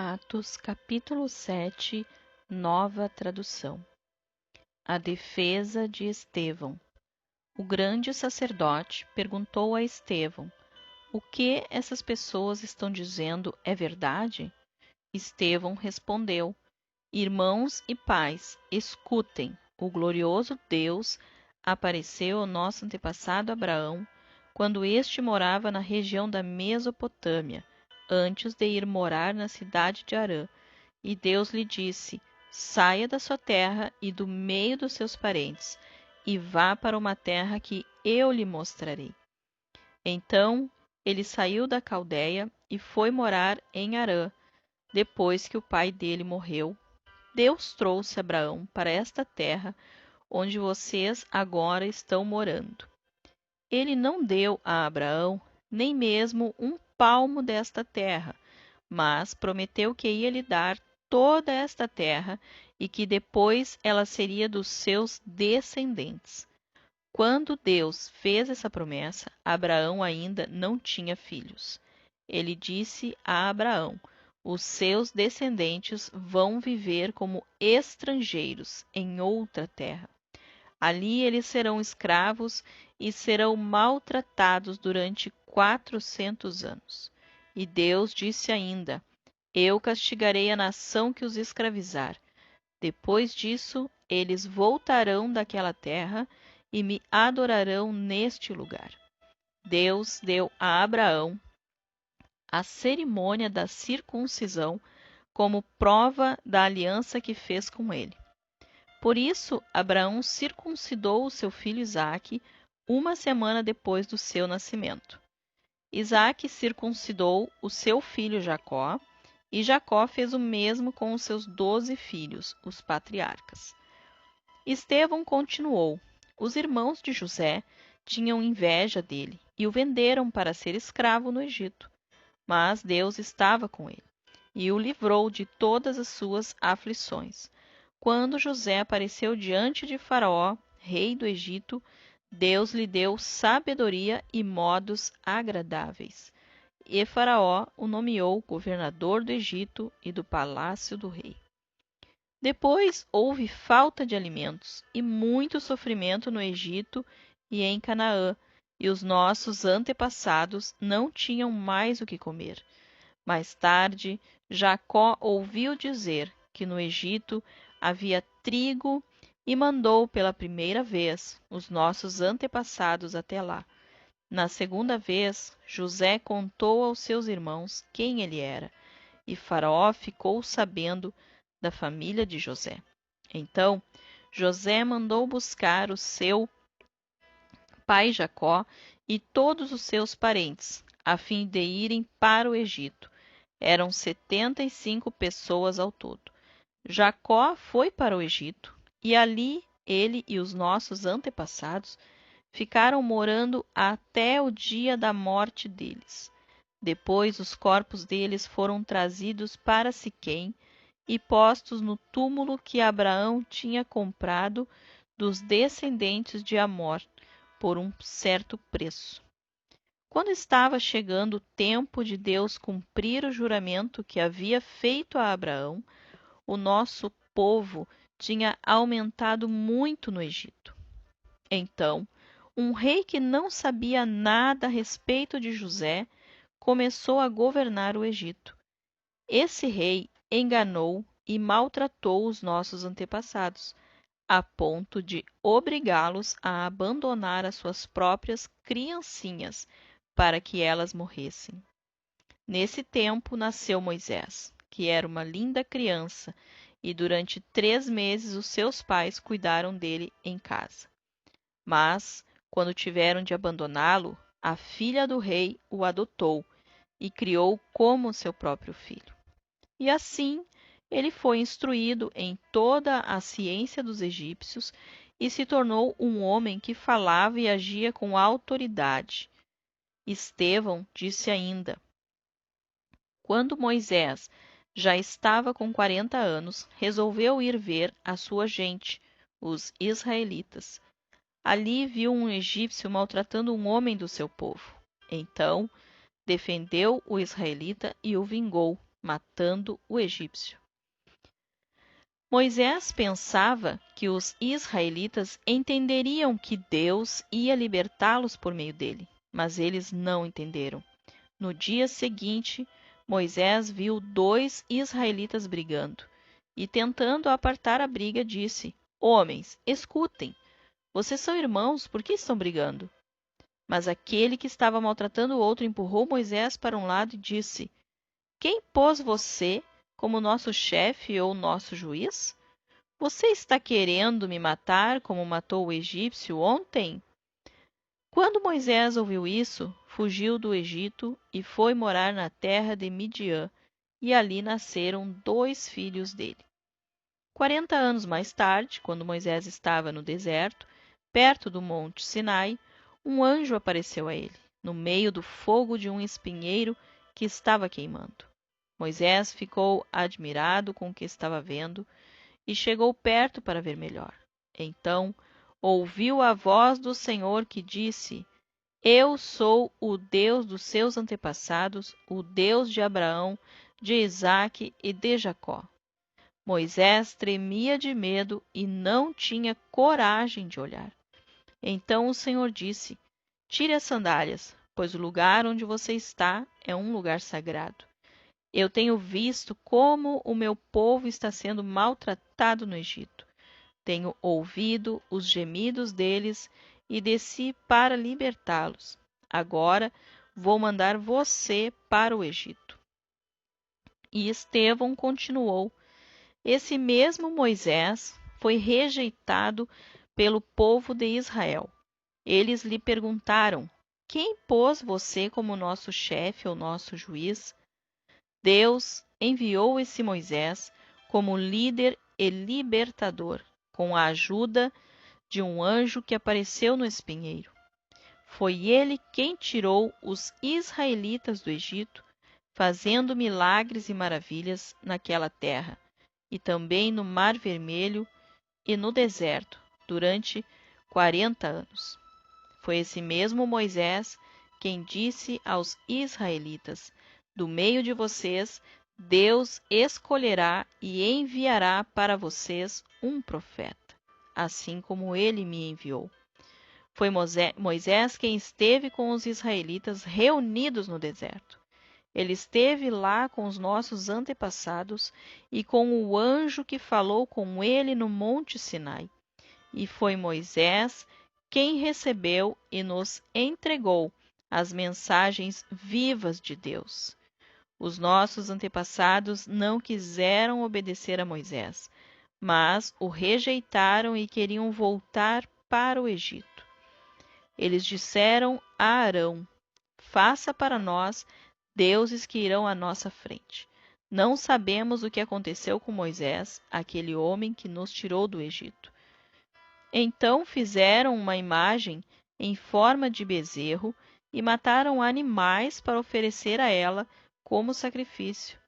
Atos, capítulo 7, nova tradução. A defesa de Estevão. O grande sacerdote perguntou a Estevão: O que essas pessoas estão dizendo é verdade? Estevão respondeu: Irmãos e pais, escutem. O glorioso Deus apareceu ao nosso antepassado Abraão quando este morava na região da Mesopotâmia, antes de ir morar na cidade de Harã. E Deus lhe disse: Saia da sua terra e do meio dos seus parentes, e vá para uma terra que eu lhe mostrarei. Então ele saiu da Caldeia e foi morar em Harã. Depois que o pai dele morreu, Deus trouxe Abraão para esta terra onde vocês agora estão morando. Ele não deu a Abraão nem mesmo um palmo desta terra, mas prometeu que ia lhe dar toda esta terra e que depois ela seria dos seus descendentes. Quando Deus fez essa promessa, Abraão ainda não tinha filhos. Ele disse a Abraão: Os seus descendentes vão viver como estrangeiros em outra terra. Ali eles serão escravos e serão maltratados durante 400 anos. E Deus disse ainda: Eu castigarei a nação que os escravizar. Depois disso, eles voltarão daquela terra e me adorarão neste lugar. Deus deu a Abraão a cerimônia da circuncisão como prova da aliança que fez com ele. Por isso, Abraão circuncidou o seu filho Isaque uma semana depois do seu nascimento. Isaque circuncidou o seu filho Jacó, e Jacó fez o mesmo com os seus 12 filhos, os patriarcas. Estevão continuou: Os irmãos de José tinham inveja dele e o venderam para ser escravo no Egito. Mas Deus estava com ele e o livrou de todas as suas aflições. Quando José apareceu diante de Faraó, rei do Egito, Deus lhe deu sabedoria e modos agradáveis. E Faraó o nomeou governador do Egito e do palácio do rei. Depois houve falta de alimentos e muito sofrimento no Egito e em Canaã, e os nossos antepassados não tinham mais o que comer. Mais tarde, Jacó ouviu dizer que no Egito havia trigo e mandou pela primeira vez os nossos antepassados até lá. Na segunda vez, José contou aos seus irmãos quem ele era, e Faraó ficou sabendo da família de José. Então, José mandou buscar o seu pai Jacó e todos os seus parentes, a fim de irem para o Egito. Eram 75 pessoas ao todo. Jacó foi para o Egito, e ali ele e os nossos antepassados ficaram morando até o dia da morte deles. Depois os corpos deles foram trazidos para Siquém e postos no túmulo que Abraão tinha comprado dos descendentes de Amor por um certo preço. Quando estava chegando o tempo de Deus cumprir o juramento que havia feito a Abraão, o nosso povo tinha aumentado muito no Egito. Então, um rei que não sabia nada a respeito de José começou a governar o Egito. Esse rei enganou e maltratou os nossos antepassados, a ponto de obrigá-los a abandonar as suas próprias criancinhas para que elas morressem. Nesse tempo nasceu Moisés, que era uma linda criança, e durante 3 meses os seus pais cuidaram dele em casa. Mas, quando tiveram de abandoná-lo, a filha do rei o adotou e criou como seu próprio filho. E assim ele foi instruído em toda a ciência dos egípcios e se tornou um homem que falava e agia com autoridade. Estevão disse ainda: Quando Moisés já estava com 40 anos, resolveu ir ver a sua gente, os israelitas. Ali viu um egípcio maltratando um homem do seu povo. Então defendeu o israelita e o vingou, matando o egípcio. Moisés pensava que os israelitas entenderiam que Deus ia libertá-los por meio dele, mas eles não entenderam. No dia seguinte, Moisés viu 2 israelitas brigando e, tentando apartar a briga, disse: Homens, escutem, vocês são irmãos, por que estão brigando? Mas aquele que estava maltratando o outro empurrou Moisés para um lado e disse: Quem pôs você como nosso chefe ou nosso juiz? Você está querendo me matar como matou o egípcio ontem? Quando Moisés ouviu isso, fugiu do Egito e foi morar na terra de Midian, e ali nasceram 2 filhos dele. 40 anos mais tarde, quando Moisés estava no deserto, perto do monte Sinai, um anjo apareceu a ele, no meio do fogo de um espinheiro que estava queimando. Moisés ficou admirado com o que estava vendo e chegou perto para ver melhor. Então ouviu a voz do Senhor que disse: Eu sou o Deus dos seus antepassados, o Deus de Abraão, de Isaque e de Jacó. Moisés tremia de medo e não tinha coragem de olhar. Então o Senhor disse: Tire as sandálias, pois o lugar onde você está é um lugar sagrado. Eu tenho visto como o meu povo está sendo maltratado no Egito. Tenho ouvido os gemidos deles e desci para libertá-los. Agora vou mandar você para o Egito. E Estevão continuou: Esse mesmo Moisés foi rejeitado pelo povo de Israel. Eles lhe perguntaram: Quem pôs você como nosso chefe ou nosso juiz? Deus enviou esse Moisés como líder e libertador, com a ajuda de um anjo que apareceu no espinheiro. Foi ele quem tirou os israelitas do Egito, fazendo milagres e maravilhas naquela terra, e também no Mar Vermelho e no deserto, durante 40 anos. Foi esse mesmo Moisés quem disse aos israelitas: Do meio de vocês, Deus escolherá e enviará para vocês um profeta, assim como ele me enviou. Foi Moisés quem esteve com os israelitas reunidos no deserto. Ele esteve lá com os nossos antepassados e com o anjo que falou com ele no monte Sinai. E foi Moisés quem recebeu e nos entregou as mensagens vivas de Deus. Os nossos antepassados não quiseram obedecer a Moisés, mas o rejeitaram e queriam voltar para o Egito. Eles disseram a Arão: Faça para nós deuses que irão à nossa frente. Não sabemos o que aconteceu com Moisés, aquele homem que nos tirou do Egito. Então fizeram uma imagem em forma de bezerro e mataram animais para oferecer a ela como sacrifício.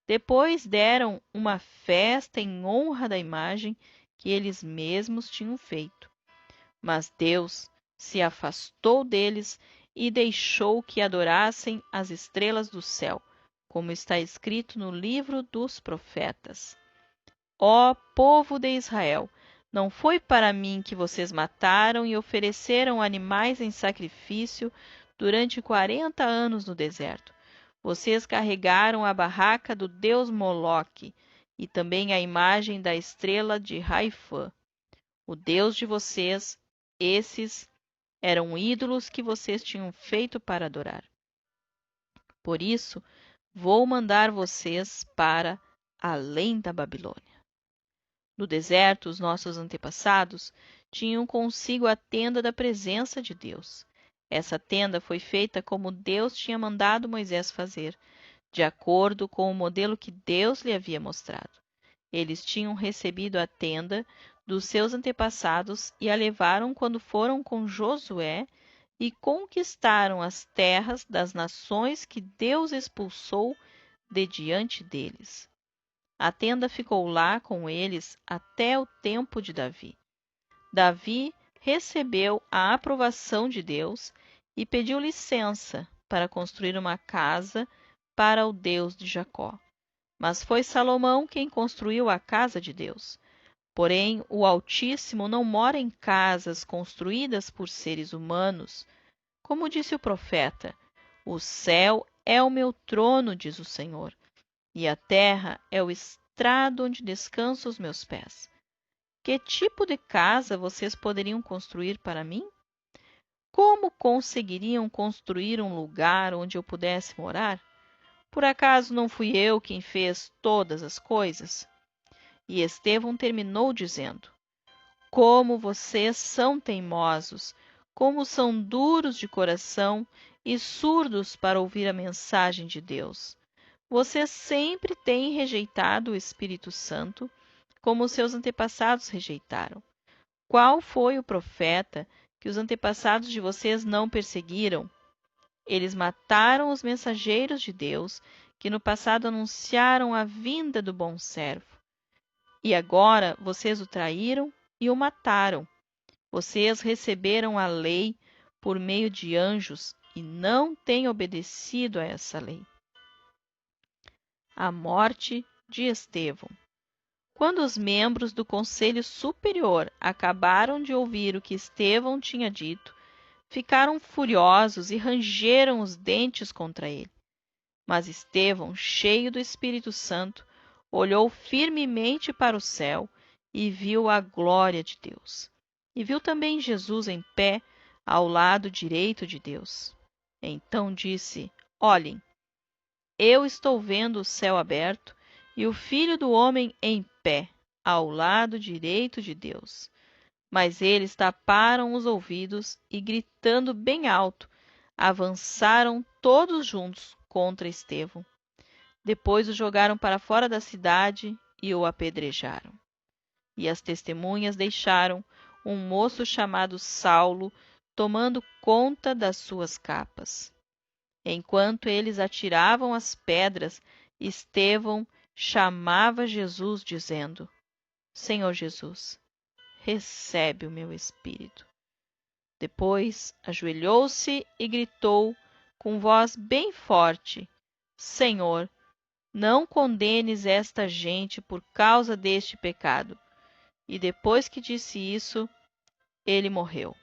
Depois deram uma festa em honra da imagem que eles mesmos tinham feito. Mas Deus se afastou deles e deixou que adorassem as estrelas do céu, como está escrito no livro dos profetas. Ó povo de Israel, não foi para mim que vocês mataram e ofereceram animais em sacrifício durante 40 anos no deserto. Vocês carregaram a barraca do deus Moloque e também a imagem da estrela de Raifã, o deus de vocês. Esses eram ídolos que vocês tinham feito para adorar. Por isso, vou mandar vocês para além da Babilônia. No deserto, os nossos antepassados tinham consigo a tenda da presença de Deus. Essa tenda foi feita como Deus tinha mandado Moisés fazer, de acordo com o modelo que Deus lhe havia mostrado. Eles tinham recebido a tenda dos seus antepassados e a levaram quando foram com Josué e conquistaram as terras das nações que Deus expulsou de diante deles. A tenda ficou lá com eles até o tempo de Davi. Davi recebeu a aprovação de Deus e pediu licença para construir uma casa para o Deus de Jacó. mas foi Salomão quem construiu a casa de Deus. Porém, o Altíssimo não mora em casas construídas por seres humanos. Como disse o profeta: o céu é o meu trono, diz o Senhor, e a terra é o estrado onde descansam os meus pés. Que tipo de casa vocês poderiam construir para mim? Como conseguiriam construir um lugar onde eu pudesse morar? Por acaso não fui eu quem fez todas as coisas? E Estevão terminou dizendo: como vocês são teimosos, como são duros de coração e surdos para ouvir a mensagem de Deus. Vocês sempre têm rejeitado o Espírito Santo, como seus antepassados rejeitaram. Qual foi o profeta que os antepassados de vocês não perseguiram? Eles mataram os mensageiros de Deus, que no passado anunciaram a vinda do bom servo. E agora vocês o traíram e o mataram. Vocês receberam a lei por meio de anjos e não têm obedecido a essa lei. A morte de Estevão. Quando os membros do Conselho Superior acabaram de ouvir o que Estevão tinha dito, ficaram furiosos e rangeram os dentes contra ele. Mas Estevão, cheio do Espírito Santo, olhou firmemente para o céu e viu a glória de Deus. E viu também Jesus em pé ao lado direito de Deus. Então disse: olhem, eu estou vendo o céu aberto e o Filho do Homem em pé ao lado direito de Deus. Mas eles taparam os ouvidos e, gritando bem alto, avançaram todos juntos contra Estevão. Depois o jogaram para fora da cidade e o apedrejaram. E as testemunhas deixaram um moço chamado Saulo tomando conta das suas capas. Enquanto eles atiravam as pedras, Estevão chamava Jesus, dizendo: Senhor Jesus, recebe o meu espírito. Depois ajoelhou-se e gritou com voz bem forte: Senhor, não condenes esta gente por causa deste pecado. E depois que disse isso, ele morreu.